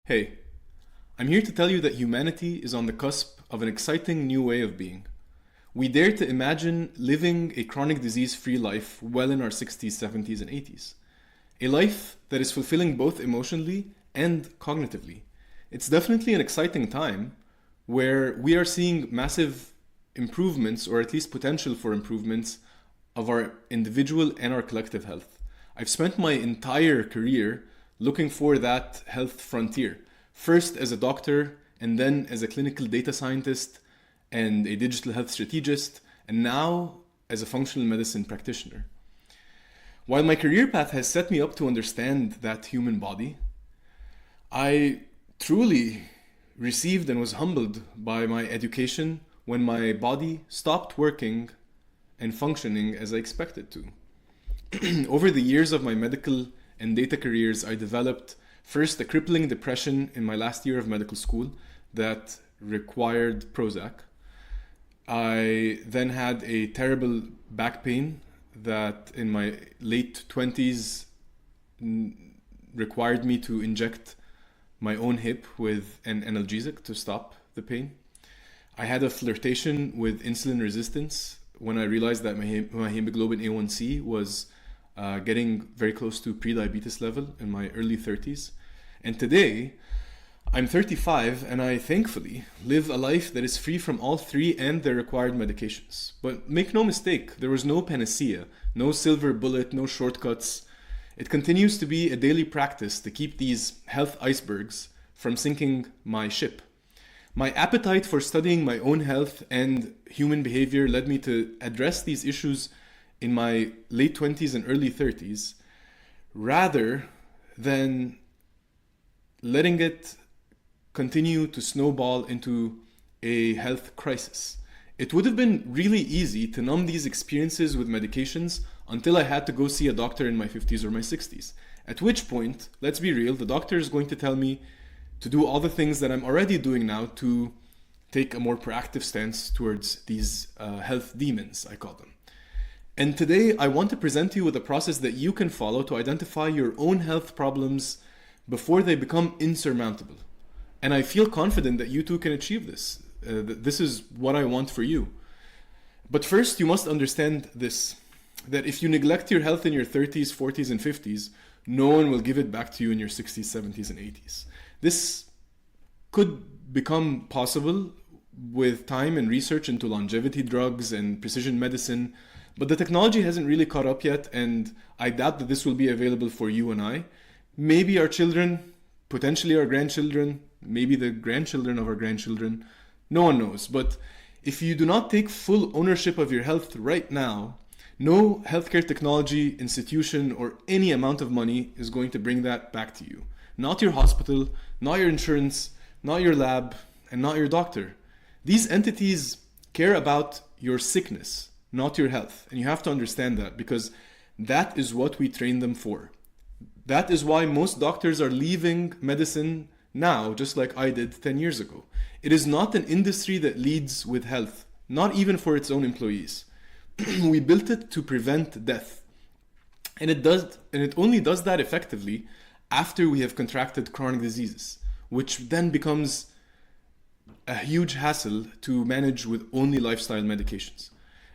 Hey, I'm here to tell you that humanity is on the cusp of an exciting new way of being. We dare to imagine living a chronic disease free life well in our 60s, 70s, and 80s. A life that is fulfilling both emotionally and cognitively. It's definitely an exciting time where we are seeing massive improvements, or at least potential for improvements, of our individual and our collective health. I've spent my entire career looking for that health frontier. First as a doctor, and then as a clinical data scientist and a digital health strategist, and now as a functional medicine practitioner. While my career path has set me up to understand that human body, I truly received and was humbled by my education when my body stopped working and functioning as I expected to. Over the years of my medical and data careers, I developed first a crippling depression in my last year of medical school that required Prozac. I then had a terrible back pain that in my late 20s required me to inject my own hip with an analgesic to stop the pain. I had a flirtation with insulin resistance when I realized that my hemoglobin A1C was getting very close to pre-diabetes level in my early 30s. And today, I'm 35 and I thankfully live a life that is free from all three and their required medications. But make no mistake, there was no panacea, no silver bullet, no shortcuts. It continues to be a daily practice to keep these health icebergs from sinking my ship. My appetite for studying my own health and human behavior led me to address these issues in my late 20s and early 30s, rather than letting it continue to snowball into a health crisis. It would have been really easy to numb these experiences with medications until I had to go see a doctor in my 50s or my 60s. At which point, let's be real, the doctor is going to tell me to do all the things that I'm already doing now to take a more proactive stance towards these health demons, I call them. And today I want to present you with a process that you can follow to identify your own health problems before they become insurmountable. And I feel confident that you too can achieve this. This is what I want for you. But first, you must understand this, that if you neglect your health in your 30s, 40s, and 50s, no one will give it back to you in your 60s, 70s, and 80s. This could become possible with time and research into longevity drugs and precision medicine, but the technology hasn't really caught up yet, and I doubt that this will be available for you and I. Maybe our children, potentially our grandchildren, maybe the grandchildren of our grandchildren. No one knows. But if you do not take full ownership of your health right now, no healthcare technology, institution, or any amount of money is going to bring that back to you. Not your hospital, not your insurance, not your lab, and not your doctor. These entities care about your sickness, not your health. And you have to understand that, because that is what we train them for. That is why most doctors are leaving medicine now, just like I did 10 years ago. It is not an industry that leads with health, not even for its own employees. We built it to prevent death. And it only does that effectively after we have contracted chronic diseases, which then becomes a huge hassle to manage with only lifestyle medications.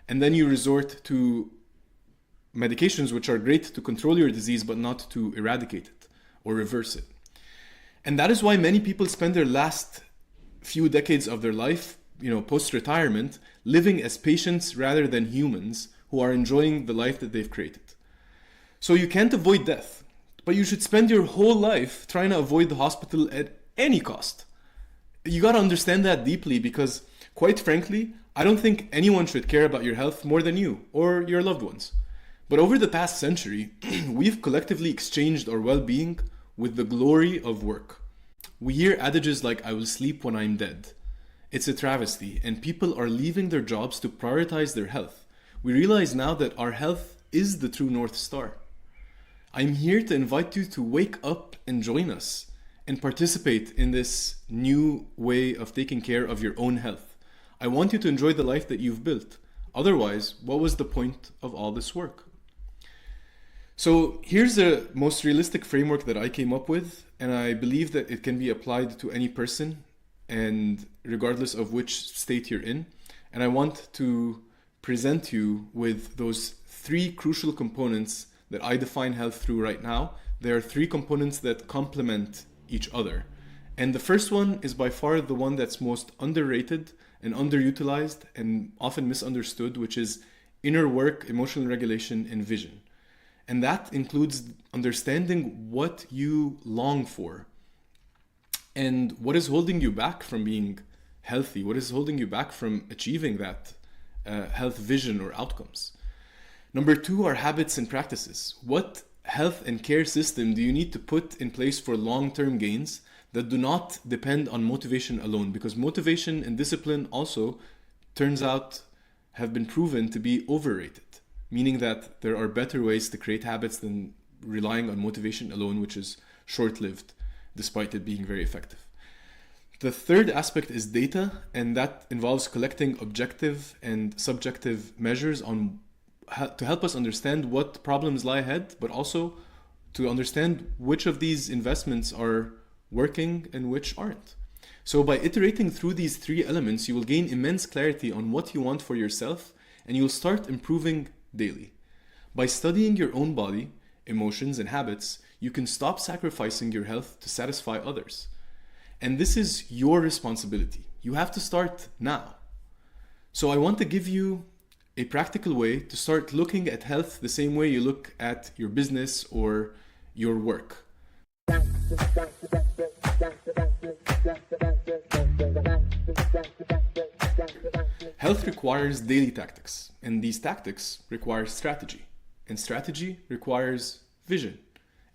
And then you resort to medications which are great to control your disease but not to eradicate it or reverse it. And that is why many people spend their last few decades of their life, post-retirement, living as patients rather than humans who are enjoying the life that they've created. So you can't avoid death, but you should spend your whole life trying to avoid the hospital at any cost. You gotta understand that deeply, because quite frankly, I don't think anyone should care about your health more than you or your loved ones. But over the past century, we've collectively exchanged our well-being with the glory of work. We hear adages like, "I will sleep when I'm dead." It's a travesty, and people are leaving their jobs to prioritize their health. We realize now that our health is the true North Star. I'm here to invite you to wake up and join us and participate in this new way of taking care of your own health. I want you to enjoy the life that you've built. Otherwise, what was the point of all this work? So here's the most realistic framework that I came up with, and I believe that it can be applied to any person, and regardless of which state you're in. And I want to present you with those three crucial components that I define health through right now. There are three components that complement each other. And the first one is by far the one that's most underrated and underutilized and often misunderstood, which is inner work, emotional regulation, and vision. And that includes understanding what you long for and what is holding you back from being healthy, what is holding you back from achieving that health vision or outcomes. Number two are habits and practices. What health and care system do you need to put in place for long-term gains that do not depend on motivation alone? Because motivation and discipline also turns out have been proven to be overrated, meaning that there are better ways to create habits than relying on motivation alone, which is short-lived despite it being very effective. The third aspect is data, and that involves collecting objective and subjective measures on to help us understand what problems lie ahead, but also to understand which of these investments are working and which aren't. So by iterating through these three elements, you will gain immense clarity on what you want for yourself, and you'll start improving daily. By studying your own body, emotions, and habits, you can stop sacrificing your health to satisfy others. And this is your responsibility. You have to start now. So I want to give you a practical way to start looking at health the same way you look at your business or your work. Health requires daily tactics, and these tactics require strategy, and strategy requires vision.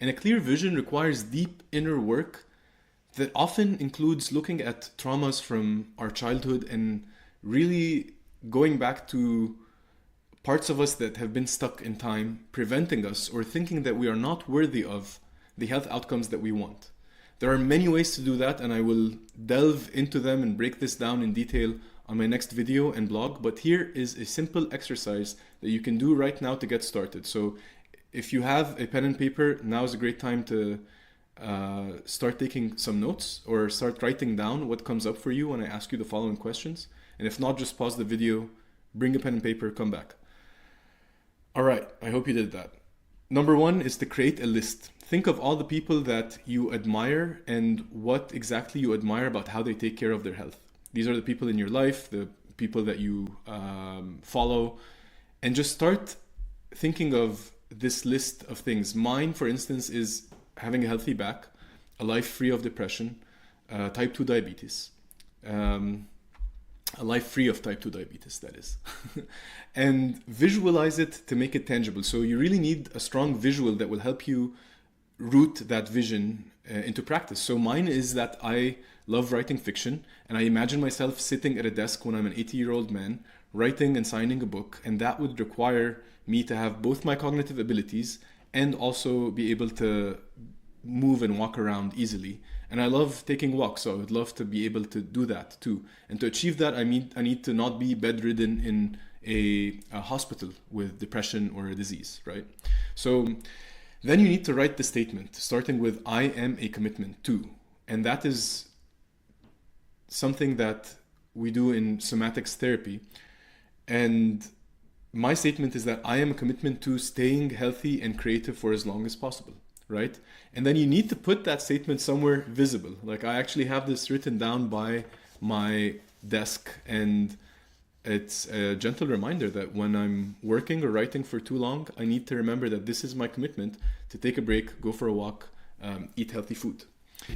And a clear vision requires deep inner work that often includes looking at traumas from our childhood and really going back to parts of us that have been stuck in time, preventing us or thinking that we are not worthy of the health outcomes that we want. There are many ways to do that, and I will delve into them and break this down in detail on my next video and blog, but here is a simple exercise that you can do right now to get started. So if you have a pen and paper, now is a great time to start taking some notes or start writing down what comes up for you when I ask you the following questions. And if not, just pause the video, bring a pen and paper, come back. All right, I hope you did that. Number one is to create a list. Think of all the people that you admire and what exactly you admire about how they take care of their health. These are the people in your life, the people that you follow, and just start thinking of this list of things. Mine, for instance, is having a healthy back, a life free of depression, type 2 diabetes, a life free of type 2 diabetes, that is. And visualize it to make it tangible. So you really need a strong visual that will help you root that vision into practice. So mine is that I love writing fiction, and I imagine myself sitting at a desk when I'm an 80-year-old man, writing and signing a book, and that would require me to have both my cognitive abilities and also be able to move and walk around easily. And I love taking walks, so I would love to be able to do that too. And to achieve that, I need to not be bedridden in a hospital with depression or a disease, right? So then you need to write the statement, starting with I am a commitment to. And that is something that we do in somatics therapy. And my statement is that I am a commitment to staying healthy and creative for as long as possible, right? And then you need to put that statement somewhere visible. Like I actually have this written down by my desk, and it's a gentle reminder that when I'm working or writing for too long, I need to remember that this is my commitment to take a break, go for a walk, eat healthy food.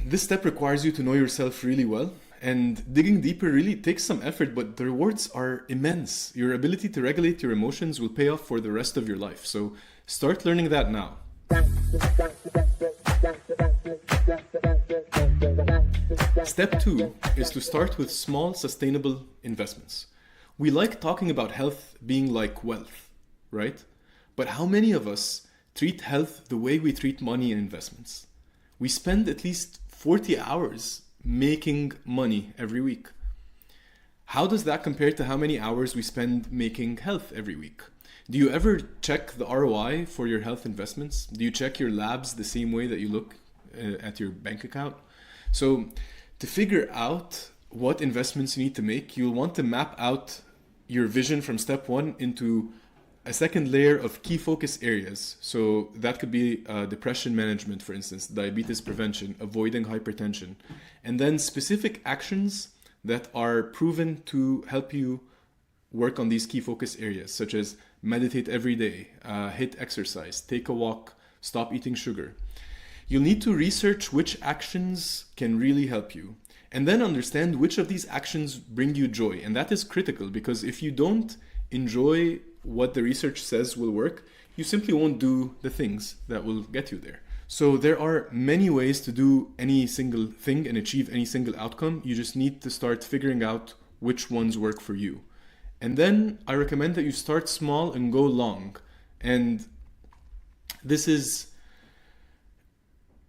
This step requires you to know yourself really well, and digging deeper really takes some effort, but the rewards are immense. Your ability to regulate your emotions will pay off for the rest of your life. So start learning that now. Step 2 is to start with small, sustainable investments. We like talking about health being like wealth, right? But how many of us treat health the way we treat money and investments? We spend at least 40 hours making money every week. How does that compare to how many hours we spend making health every week? Do you ever check the ROI for your health investments? Do you check your labs the same way that you look at your bank account? So to figure out what investments you need to make, you'll want to map out your vision from step one into a second layer of key focus areas. So that could be depression management, for instance, diabetes prevention, avoiding hypertension, and then specific actions that are proven to help you work on these key focus areas, such as meditate every day, HIIT exercise, take a walk, stop eating sugar. You'll need to research which actions can really help you, and then understand which of these actions bring you joy. And that is critical, because if you don't enjoy what the research says will work, you simply won't do the things that will get you there. So there are many ways to do any single thing and achieve any single outcome. You just need to start figuring out which ones work for you. And then I recommend that you start small and go long. And this is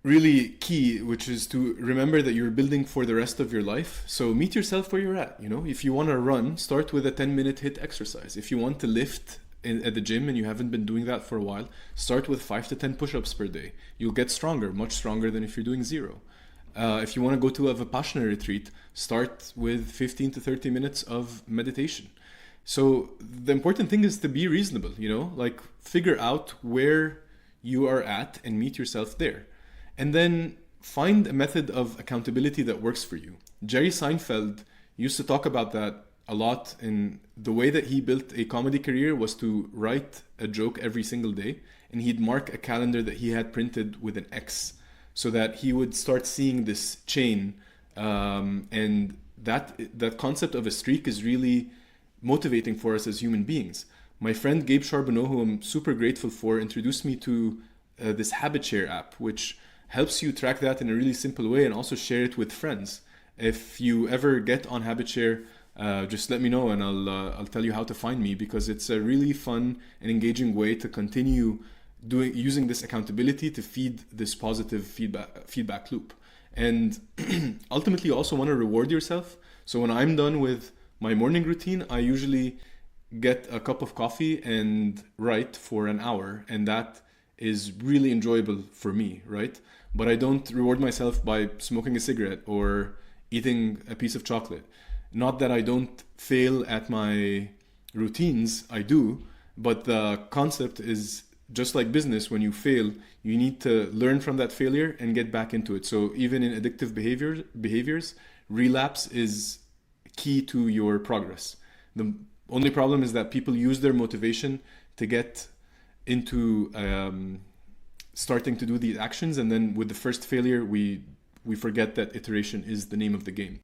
really key, which is to remember that you're building for the rest of your life. So meet yourself where you're at. If you want to run, start with a 10-minute HIIT exercise. If you want to lift at the gym and you haven't been doing that for a while, start with 5 to 10 push-ups per day. You'll get stronger, much stronger than if you're doing 0. If you want to go to a Vipassana retreat, start with 15 to 30 minutes of meditation. So the important thing is to be reasonable, like figure out where you are at and meet yourself there. And then find a method of accountability that works for you. Jerry Seinfeld used to talk about that a lot, in the way that he built a comedy career was to write a joke every single day, and he'd mark a calendar that he had printed with an X, so that he would start seeing this chain. And that concept of a streak is really motivating for us as human beings. My friend Gabe Charbonneau, who I'm super grateful for, introduced me to this HabitShare app, which helps you track that in a really simple way and also share it with friends. If you ever get on HabitShare, just let me know and I'll tell you how to find me, because it's a really fun and engaging way to continue using this accountability to feed this positive feedback loop. And ultimately you also want to reward yourself. So when I'm done with my morning routine, I usually get a cup of coffee and write for an hour, and that is really enjoyable for me, right? But I don't reward myself by smoking a cigarette or eating a piece of chocolate. Not that I don't fail at my routines, I do, but the concept is just like business. When you fail, you need to learn from that failure and get back into it. So even in addictive behaviors, relapse is key to your progress. The only problem is that people use their motivation to get into starting to do these actions, and then with the first failure we forget that iteration is the name of the game.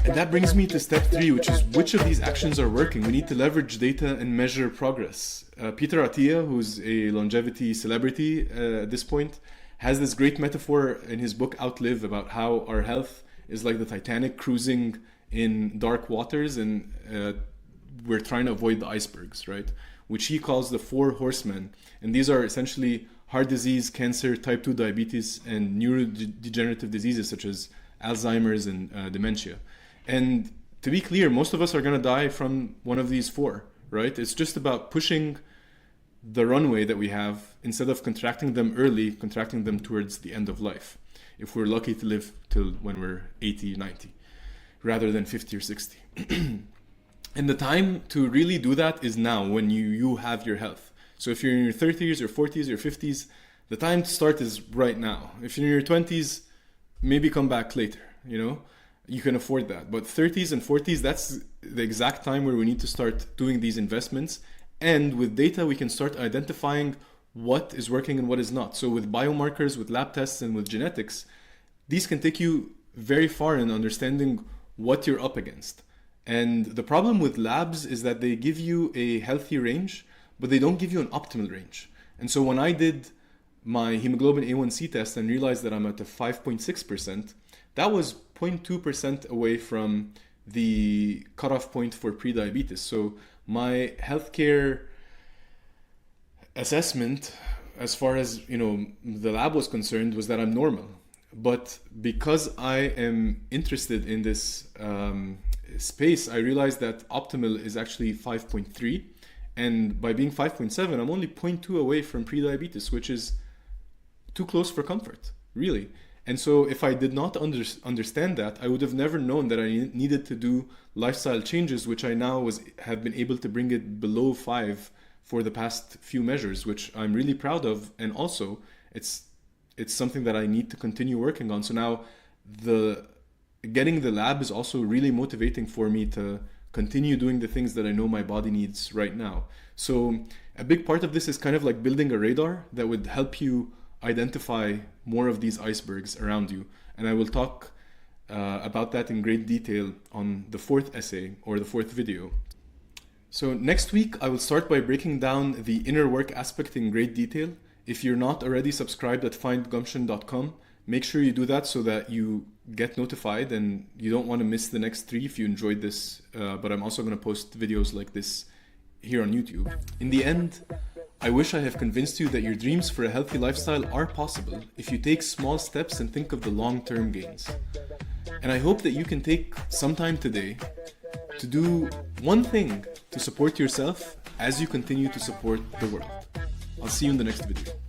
And that brings me to step 3, which is which of these actions are working. We need to leverage data and measure progress. Peter Attia, who's a longevity celebrity at this point, has this great metaphor in his book Outlive about how our health is like the Titanic cruising in dark waters, and we're trying to avoid the icebergs, right? Which he calls the 4 horsemen. And these are essentially heart disease, cancer, type 2 diabetes, and neurodegenerative diseases such as Alzheimer's and dementia. And to be clear, most of us are going to die from one of these 4, right? It's just about pushing the runway that we have, instead of contracting them early, contracting them towards the end of life, if we're lucky to live till when we're 80, 90, rather than 50 or 60. And the time to really do that is now, when you have your health. So if you're in your 30s or 40s or 50s, the time to start is right now. If you're in your 20s, maybe come back later, you can afford that. But 30s and 40s, that's the exact time where we need to start doing these investments. And with data, we can start identifying what is working and what is not. So with biomarkers, with lab tests, and with genetics, these can take you very far in understanding what you're up against. And the problem with labs is that they give you a healthy range, but they don't give you an optimal range. And so when I did my hemoglobin A1C test and realized that I'm at a 5.6%, that was 0.2% away from the cutoff point for prediabetes. So my healthcare assessment, as far as the lab was concerned, was that I'm normal. But because I am interested in this space, I realized that optimal is actually 5.3. And by being 5.7, I'm only zero point 0.2 away from prediabetes, which is too close for comfort, really. And so if I did not understand that, I would have never known that I needed to do lifestyle changes, which I now have been able to bring it below 5 for the past few measures, which I'm really proud of. And also, it's something that I need to continue working on. So now getting the lab is also really motivating for me to continue doing the things that I know my body needs right now. So a big part of this is kind of like building a radar that would help you identify more of these icebergs around you. And I will talk about that in great detail on the fourth essay or the fourth video. So next week, I will start by breaking down the inner work aspect in great detail. If you're not already subscribed at findgumption.com, make sure you do that so that you get notified and you don't want to miss the next 3 if you enjoyed this. But I'm also going to post videos like this here on YouTube. In the end, I wish I have convinced you that your dreams for a healthy lifestyle are possible if you take small steps and think of the long-term gains. And I hope that you can take some time today to do one thing to support yourself as you continue to support the world. I'll see you in the next video.